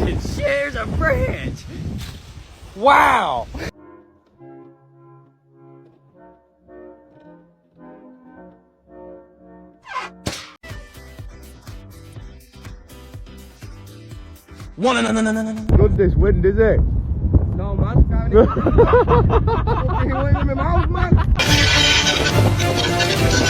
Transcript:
It shares a branch. Wow. No. Good this wind, is it? No, man. Can't even. Fucking with my mouth, man.